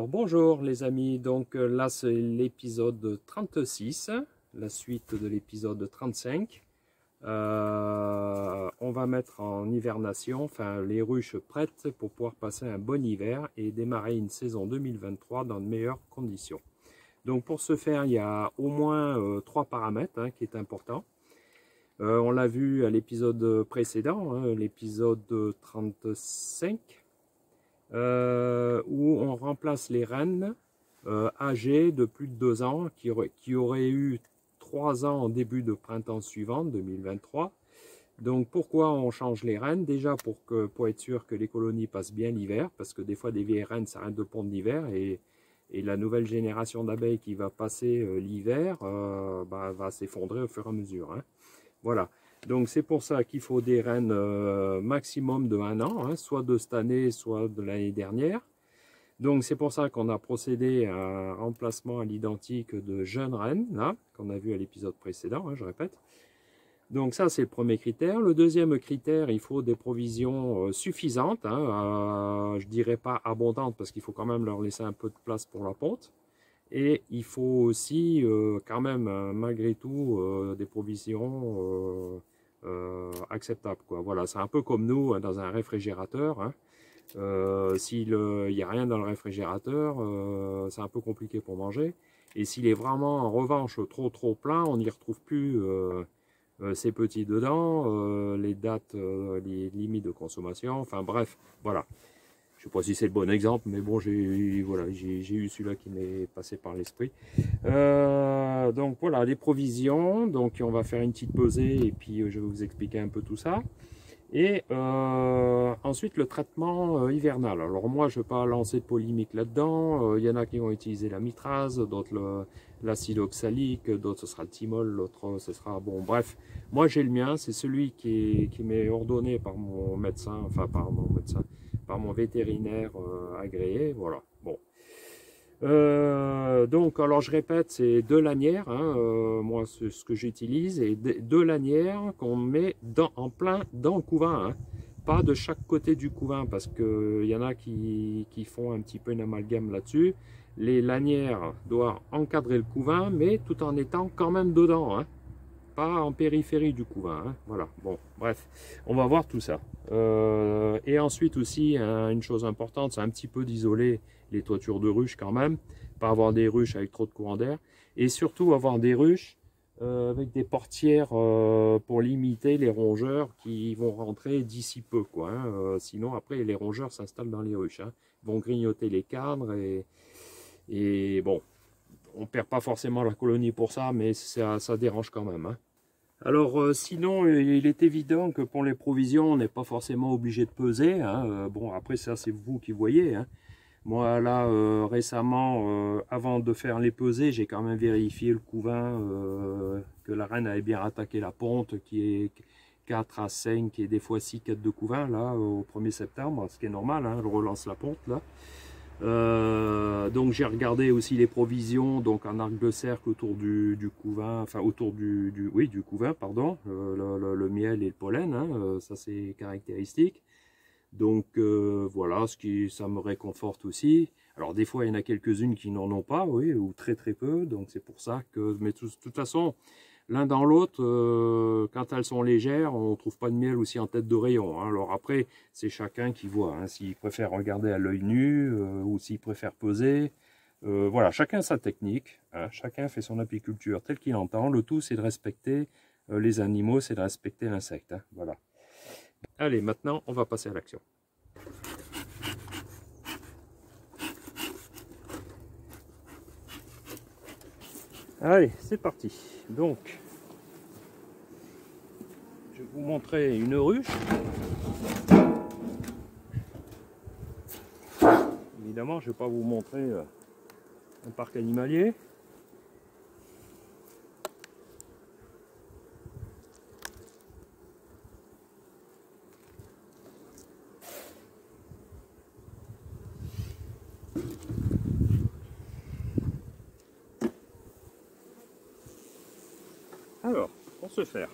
Alors bonjour les amis, donc là c'est l'épisode 36, la suite de l'épisode 35. On va mettre en hivernation, enfin les ruches prêtes pour pouvoir passer un bon hiver et démarrer une saison 2023 dans de meilleures conditions. Donc pour ce faire, il y a au moins 3 paramètres qui est important. On l'a vu à l'épisode précédent, l'épisode 35. Où on remplace les rennes âgées de plus de 2 ans qui auraient eu 3 ans en début de printemps suivant, 2023. Donc pourquoi on change les rennes? Déjà pour être sûr que les colonies passent bien l'hiver, parce que des fois des vieilles rennes s'arrêtent de pondre l'hiver et la nouvelle génération d'abeilles qui va passer l'hiver va s'effondrer au fur et à mesure. Voilà. Donc c'est pour ça qu'il faut des rennes maximum de 1 an, soit de cette année, soit de l'année dernière. Donc c'est pour ça qu'on a procédé à un remplacement à l'identique de jeunes rennes, là, qu'on a vu à l'épisode précédent, je répète. Donc ça c'est le premier critère. Le deuxième critère, il faut des provisions suffisantes, je dirais pas abondantes parce qu'il faut quand même leur laisser un peu de place pour la ponte. Et il faut aussi quand même malgré tout des provisions acceptables, quoi. Voilà, c'est un peu comme nous dans un réfrigérateur. S'il n'y a rien dans le réfrigérateur, c'est un peu compliqué pour manger. Et s'il est vraiment en revanche trop plein, on n'y retrouve plus ces petits dedans, les dates, les limites de consommation. Enfin bref, voilà. Je ne sais pas si c'est le bon exemple, mais bon, j'ai eu celui-là qui m'est passé par l'esprit. Donc voilà, les provisions. Donc on va faire une petite pesée et puis je vais vous expliquer un peu tout ça. Et ensuite le traitement hivernal. Alors moi, je ne vais pas lancer de polémique là-dedans. Il y en a qui vont utiliser la mitrase, d'autres l'acide oxalique, d'autres ce sera le thymol, l'autre ce sera bon. Bref, moi j'ai le mien, c'est celui qui m'est ordonné par mon médecin, enfin par mon vétérinaire agréé, voilà. Bon. Donc, alors je répète, c'est 2 lanières, moi c'est ce que j'utilise, et 2 lanières qu'on met en plein dans le couvain, pas de chaque côté du couvain, parce qu'il y en a qui font un petit peu une amalgame là-dessus. Les lanières doivent encadrer le couvain, mais tout en étant quand même dedans, pas en périphérie du couvain, voilà. Bon, bref, on va voir tout ça. Et ensuite aussi, une chose importante, c'est un petit peu d'isoler les toitures de ruches quand même, pas avoir des ruches avec trop de courant d'air, et surtout avoir des ruches avec des portières pour limiter les rongeurs qui vont rentrer d'ici peu, quoi. Sinon après les rongeurs s'installent dans les ruches, ils vont grignoter les cadres et bon, on perd pas forcément la colonie pour ça, mais ça dérange quand même. Alors sinon, il est évident que pour les provisions, on n'est pas forcément obligé de peser. Bon, après ça, c'est vous qui voyez. Moi, là, récemment, avant de faire les pesées, j'ai quand même vérifié le couvain, que la reine avait bien attaqué la ponte, qui est 4 à 5 et des fois 6 4 de couvain, là, au 1er septembre, ce qui est normal, je relance la ponte, là. Donc j'ai regardé aussi les provisions, donc en arc de cercle autour du couvain, enfin autour du couvain, pardon, le miel et le pollen, ça c'est caractéristique. Donc voilà, ça me réconforte aussi. Alors des fois il y en a quelques-unes qui n'en ont pas, oui, ou très peu, donc c'est pour ça que, mais de toute façon, l'un dans l'autre, quand elles sont légères, on ne trouve pas de miel aussi en tête de rayon. Alors après, c'est chacun qui voit, s'il préfère regarder à l'œil nu ou s'il préfère peser. Voilà, chacun sa technique, chacun fait son apiculture tel qu'il entend. Le tout, c'est de respecter les animaux, c'est de respecter l'insecte. Voilà. Allez, maintenant, on va passer à l'action. Allez, c'est parti. Donc, je vais vous montrer une ruche. Évidemment, je ne vais pas vous montrer un parc animalier. Alors, pour ce faire,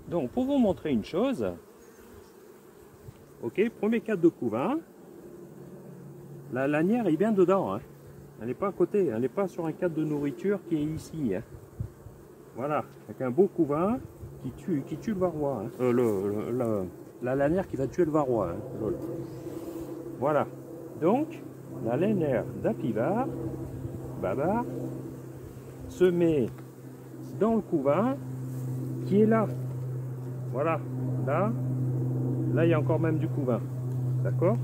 Donc pour vous montrer une chose, ok, premier cadre de couvain, la lanière est bien dedans, hein. Elle n'est pas à côté, elle n'est pas sur un cadre de nourriture qui est ici, hein. Voilà, avec un beau couvain qui tue le varroa, hein. La lanière qui va tuer le varroa, hein. Voilà, donc la lanière d'Apivart Babar se met dans le couvain qui est là. Voilà, là il y a encore même du couvain, d'accord?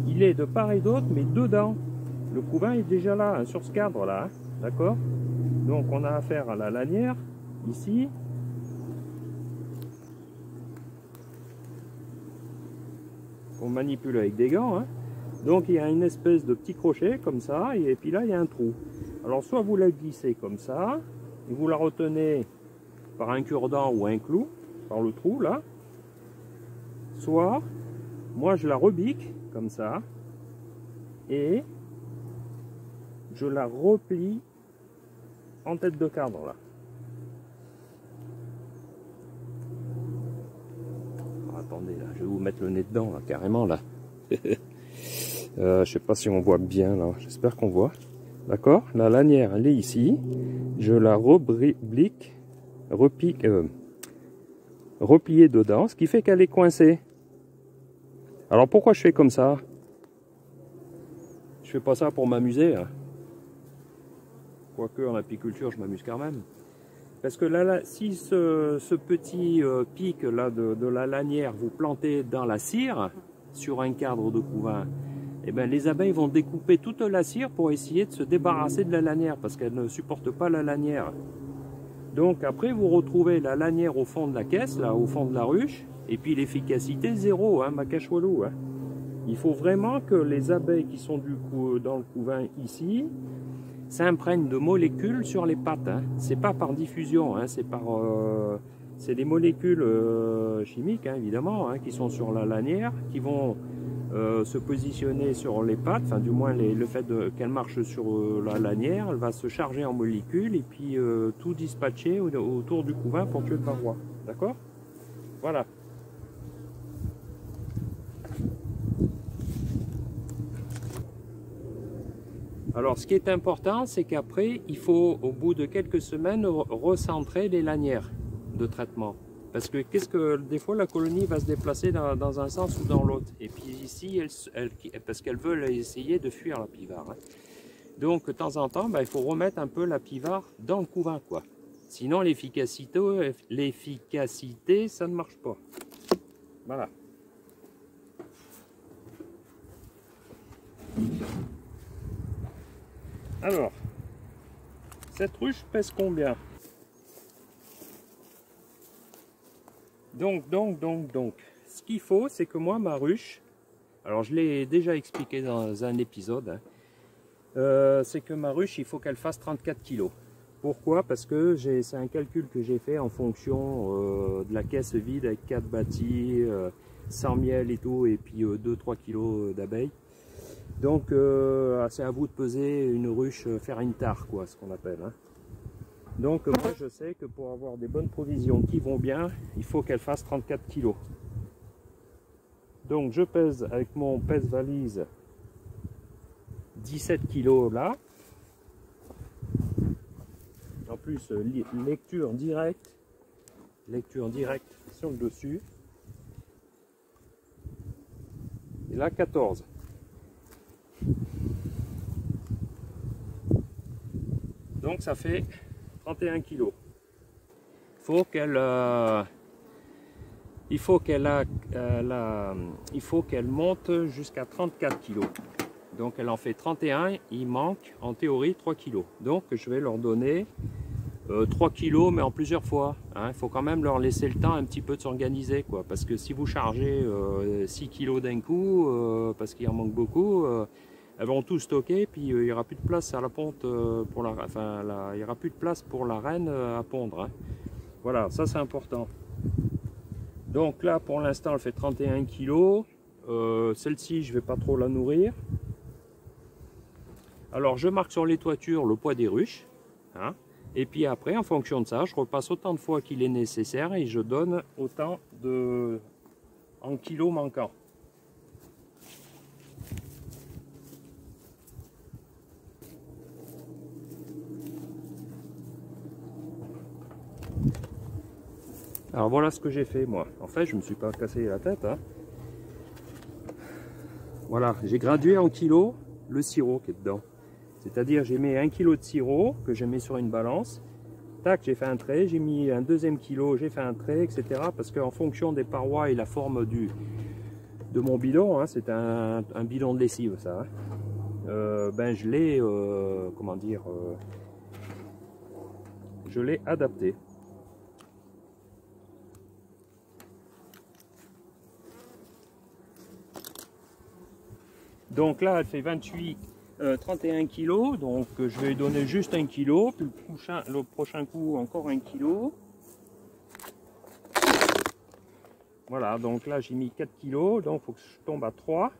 Il est de part et d'autre, mais dedans. Le couvain est déjà là, hein, sur ce cadre là, hein, d'accord? Donc on a affaire à la lanière, ici. On manipule avec des gants, hein. Donc il y a une espèce de petit crochet comme ça, et puis là il y a un trou. Alors soit vous la glissez comme ça, et vous la retenez par un cure-dent ou un clou, par le trou là. Soit, moi je la rebique comme ça, et je la replie en tête de cadre là. Oh, attendez là, je vais vous mettre le nez dedans là, carrément là. Je sais pas si on voit bien là, j'espère qu'on voit. D'accord, la lanière elle est ici, je la repliée dedans, ce qui fait qu'elle est coincée. Alors pourquoi je fais comme ça? Je fais pas ça pour m'amuser, hein. Quoique en apiculture je m'amuse quand même. Parce que là, si ce petit pic là de la lanière vous plantez dans la cire, sur un cadre de couvain, eh ben, les abeilles vont découper toute la cire pour essayer de se débarrasser de la lanière, parce qu'elles ne supportent pas la lanière. Donc après vous retrouvez la lanière au fond de la caisse, là au fond de la ruche, et puis l'efficacité zéro, hein, ma cachoualou, hein. Il faut vraiment que les abeilles qui sont dans le couvain ici s'imprègnent de molécules sur les pattes, hein. C'est pas par diffusion, hein, c'est des molécules chimiques, hein, évidemment, hein, qui sont sur la lanière, qui vont se positionner sur les pattes, enfin du moins le fait qu'elle marche sur la lanière, elle va se charger en molécules et puis tout dispatcher autour du couvain pour tuer le varroa. D'accord? Voilà. Alors ce qui est important, c'est qu'après, il faut au bout de quelques semaines recentrer les lanières de traitement. Parce que des fois la colonie va se déplacer dans un sens ou dans l'autre. Et puis ici, parce qu'elles veulent essayer de fuir l'apivart, hein. Donc de temps en temps, il faut remettre un peu l'apivart dans le couvain, quoi. Sinon l'efficacité, ça ne marche pas. Voilà. Alors, cette ruche pèse combien? Donc, ce qu'il faut, c'est que moi, ma ruche, alors je l'ai déjà expliqué dans un épisode, hein, c'est que ma ruche, il faut qu'elle fasse 34 kg. Pourquoi? Parce que c'est un calcul que j'ai fait en fonction de la caisse vide avec 4 bâtis, sans miel et tout, et puis 2-3 kg d'abeilles. Donc, c'est à vous de peser une ruche, faire une tare, quoi, ce qu'on appelle, hein. Donc moi je sais que pour avoir des bonnes provisions qui vont bien, il faut qu'elle fasse 34 kg. Donc je pèse avec mon pèse-valise 17 kg là. En plus lecture directe sur le dessus. Et là 14. Donc ça fait 31 kg. Il faut qu'elle monte jusqu'à 34 kg. Donc elle en fait 31, il manque en théorie 3 kg. Donc je vais leur donner 3 kg mais en plusieurs fois, hein. Il faut quand même leur laisser le temps un petit peu de s'organiser, quoi. Parce que si vous chargez 6 kg d'un coup, parce qu'il en manque beaucoup, elles vont tout stocker, puis il n'y aura plus de place à la ponte il n'y aura plus de place pour la reine à pondre, hein. Voilà, ça c'est important. Donc là pour l'instant elle fait 31 kg. Celle-ci je vais pas trop la nourrir. Alors je marque sur les toitures le poids des ruches, hein. Et puis après, en fonction de ça, je repasse autant de fois qu'il est nécessaire et je donne autant en kilos manquants. Alors voilà ce que j'ai fait moi. En fait, je ne me suis pas cassé la tête, hein. Voilà, j'ai gradué en kilos le sirop qui est dedans. C'est-à-dire, j'ai mis 1 kg de sirop que j'ai mis sur une balance. Tac, j'ai fait un trait, j'ai mis un deuxième kilo, j'ai fait un trait, etc. Parce qu'en fonction des parois et la forme de mon bidon, hein, c'est un bidon de lessive ça. Hein. Ben je l'ai, comment dire, je l'ai adapté. Donc là, elle fait 31 kg, donc je vais lui donner juste 1 kg, puis le prochain coup encore 1 kg. Voilà, donc là j'ai mis 4 kg, donc il faut que je tombe à 3.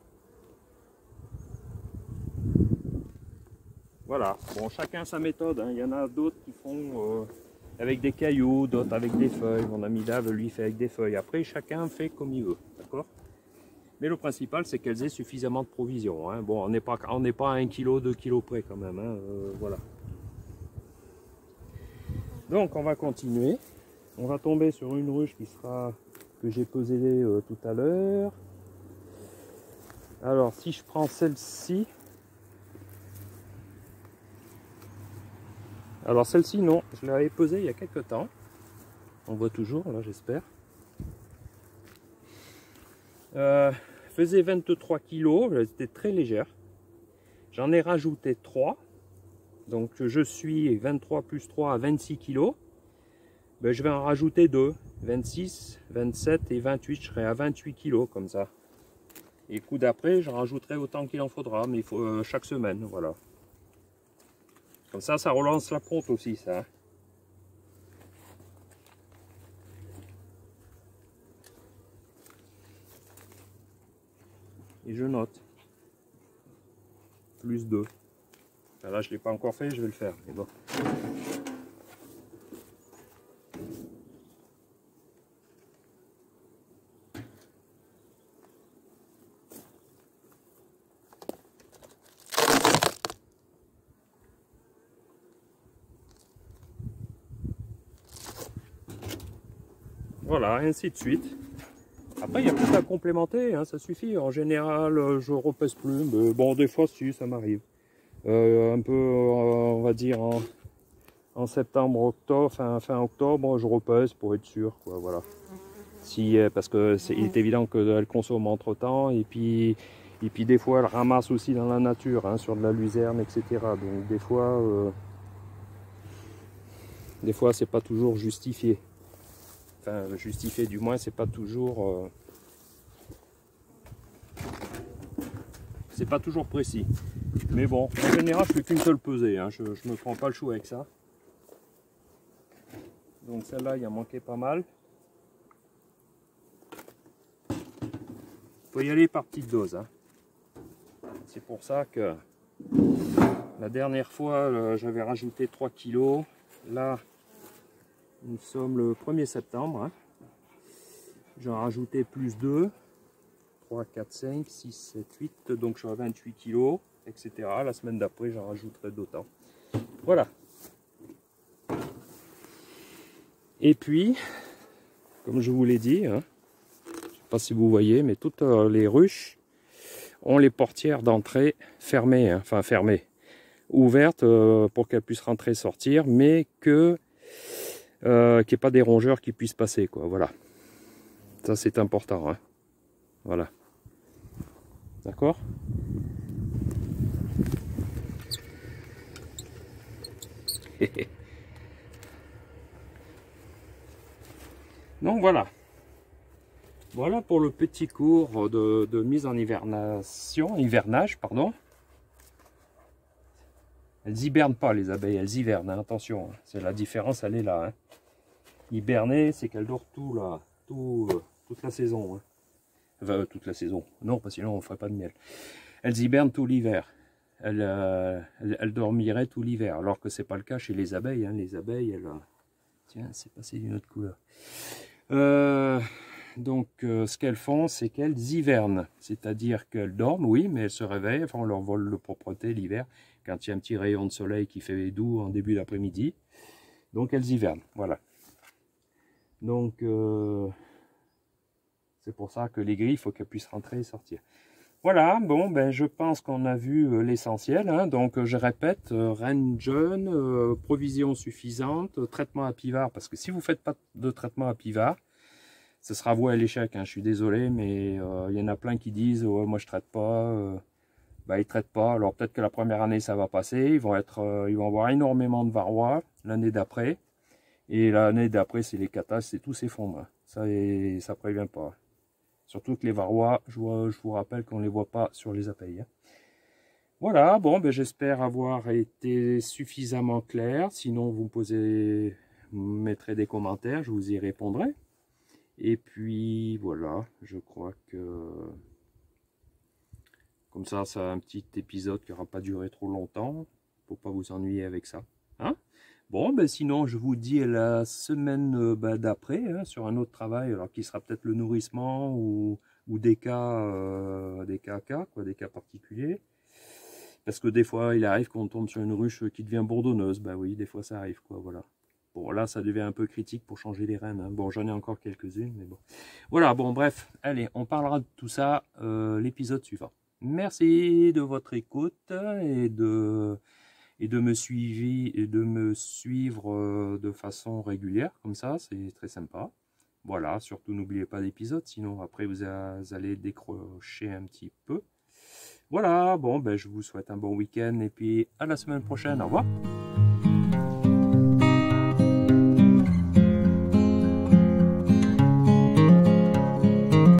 Voilà, bon, chacun sa méthode, hein. Il y en a d'autres qui font avec des cailloux, d'autres avec des feuilles. Mon ami Dave, lui, fait avec des feuilles. Après, chacun fait comme il veut, d'accord? Mais le principal, c'est qu'elles aient suffisamment de provisions. Hein. Bon, on n'est pas à 1 kg, 2 kg près quand même. Hein. Voilà. Donc, on va continuer. On va tomber sur une ruche que j'ai pesée tout à l'heure. Alors, si je prends celle-ci. Alors, celle-ci, non. Je l'avais pesée il y a quelques temps. On voit toujours, là, j'espère. Faisait 23 kg, elle était très légère. J'en ai rajouté 3. Donc je suis 23 plus 3 à 26 kg. Ben, je vais en rajouter 2. 26, 27 et 28. Je serai à 28 kg comme ça. Et le coup d'après, j'en rajouterai autant qu'il en faudra, mais il faut chaque semaine. Voilà. Comme ça relance la ponte aussi, ça. Hein. Et je note. Plus 2. Là, je ne l'ai pas encore fait, je vais le faire. Mais bon. Voilà, ainsi de suite. Après, il y a plus à complémenter, hein, ça suffit. En général, je repèse plus, mais bon, des fois, si, ça m'arrive. Un peu, on va dire, en septembre, octobre, fin octobre, je repèse pour être sûr, quoi, voilà. Si, parce que il est évident qu'elle consomme entre temps, et puis des fois, elle ramasse aussi dans la nature, hein, sur de la luzerne, etc. Donc, des fois, c'est pas toujours justifié. Enfin, justifié, du moins, c'est pas toujours précis. Mais bon, en général, je fais qu'une seule pesée. Hein. Je me prends pas le chou avec ça. Donc celle-là, il y a manqué pas mal. Il faut y aller par petites doses. Hein. C'est pour ça que la dernière fois, j'avais rajouté 3 kg. Là, nous sommes le 1er septembre. Hein. J'en ai rajouté plus 2. 3, 4, 5, 6, 7, 8. Donc je suis à 28 kg, etc. La semaine d'après, j'en rajouterai d'autant. Voilà. Et puis, comme je vous l'ai dit, hein, je ne sais pas si vous voyez, mais toutes les ruches ont les portières d'entrée fermées, hein, enfin fermées, ouvertes pour qu'elles puissent rentrer et sortir, mais qu'il n'y ait pas des rongeurs qui puissent passer, quoi. Voilà. Ça, c'est important. Hein. Voilà. D'accord ? Donc voilà. Voilà pour le petit cours de mise en hivernage, pardon. Elles hibernent pas les abeilles, elles hivernent, hein, attention. C'est la différence, elle est là. Hein. Hiberner, c'est qu'elles dorment toute la saison. Hein. Enfin, toute la saison. Non, parce que sinon on ne ferait pas de miel. Elles hibernent tout l'hiver. elle dormirait tout l'hiver, alors que c'est pas le cas chez les abeilles. Hein. Les abeilles, tiens, c'est passé d'une autre couleur. Donc, ce qu'elles font, c'est qu'elles hivernent, c'est-à-dire qu'elles dorment, oui, mais elles se réveillent, enfin, on leur vole le propreté l'hiver, quand il y a un petit rayon de soleil qui fait doux en début d'après-midi. Donc, elles hivernent, voilà. Donc, c'est pour ça que les grilles, il faut qu'elles puissent rentrer et sortir. Voilà, bon, ben, je pense qu'on a vu l'essentiel. Hein. Donc, je répète, reine jeune, provision suffisante, traitement à pivard, parce que si vous ne faites pas de traitement à pivard, ce sera voué à l'échec. Hein. Je suis désolé, mais il y en a plein qui disent oh, moi je traite pas. Bah, ils ne traitent pas. Alors, peut-être que la première année, ça va passer. Ils vont avoir énormément de varroa l'année d'après. Et l'année d'après, c'est les catas, c'est tout s'effondre. Ça prévient pas. Surtout que les varrois, je vous rappelle qu'on ne les voit pas sur les abeilles. Hein. Voilà, bon, ben, j'espère avoir été suffisamment clair. Sinon, vous me mettrez des commentaires, je vous y répondrai. Et puis, voilà, je crois que... Comme ça, c'est un petit épisode qui n'aura pas duré trop longtemps. Faut pas vous ennuyer avec ça. Hein? Bon, ben sinon, je vous dis à la semaine d'après, hein, sur un autre travail, alors qui sera peut-être le nourrissement ou des cas, des cas particuliers. Parce que des fois, il arrive qu'on tombe sur une ruche qui devient bourdonneuse. Ben oui, des fois, ça arrive, quoi, voilà. Bon, là, ça devient un peu critique pour changer les rênes. Hein. Bon, j'en ai encore quelques-unes, mais bon. Voilà, bon, bref, allez, on parlera de tout ça l'épisode suivant. Merci de votre écoute et de me suivre de façon régulière, comme ça, c'est très sympa. Voilà, surtout n'oubliez pas d'épisode, sinon après vous allez décrocher un petit peu. Voilà, bon, ben, je vous souhaite un bon week-end et puis à la semaine prochaine, au revoir.